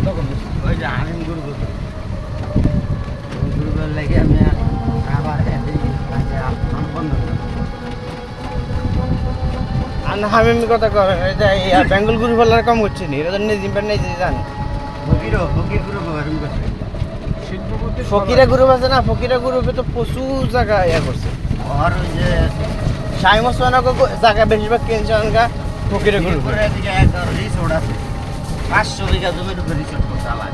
তখন ওই যে আমি ঘুরবো ঘুরবার লাগে আমি আবার বন্ধ আর হামিমি কথা করে এই যে বেঙ্গল গ্রুপ হলার কম হচ্ছে নি এটা নিয়ে জিম্বার নেই জান ফকির ঘুরবো এরকম করছে শিল্পপতি ফকিরা গ্রুপ আছে না ফকিরা গ্রুপে তো প্রচুর জায়গা ইয়া করছে আর ওই যে শাইম ওসমানকে জায়গা বেশিরভাগ কিনছেন গা ফকিরা গ্রুপে মিরপুরের এদিকে একটা রিসোর্ট আছে 500 বিঘা জমির উপরে রিসোর্ট করছে আবার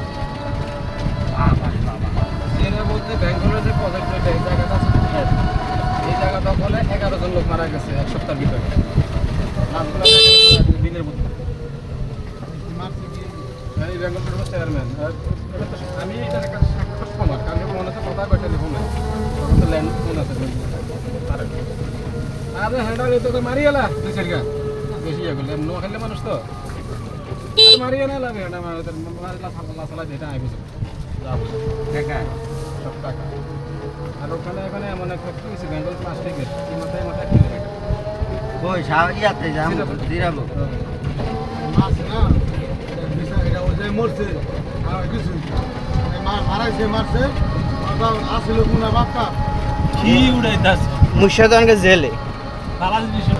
এর মধ্যে বেঙ্গলের যে প্রজেক্ট এই জায়গাটা আছে এই জায়গাটা বলে 11 জন লোক মারা গেছে এক সপ্তাহের ভিতরে নামগুলো দিনের মধ্যে এই বেঙ্গল গ্রুপের চেয়ারম্যান আমি এটার একটা সাক্ষাৎ প্রমাণ কারণ মনে হচ্ছে কথা কয়টা লিখো না তখন তো ল্যান্ড ফোন আছে আরে হ্যান্ডাল তো মারি গেলা দুই চার গা বেশি ইয়ে করলে নো খেললে মানুষ তো মারিয়ে না লাগে এটা মারিলা ফালা ফালা যেটা আইবো যাবো দেখা সব টাকা আর ওখানে এখানে এমন এক ফ্যাক্টরি আছে বেঙ্গল প্লাস্টিকের এই মাথায় মাথায় কিলোমিটার ওই ইয়াতে যাম দিরাবো মাছ না এটা ওই যে মরছে আর কিছু মারাইছে মারছে আসলে কোনা বাক্কা কি উড়াইতাছ মুর্শিদাবাদকে জেলে তালা দিছিল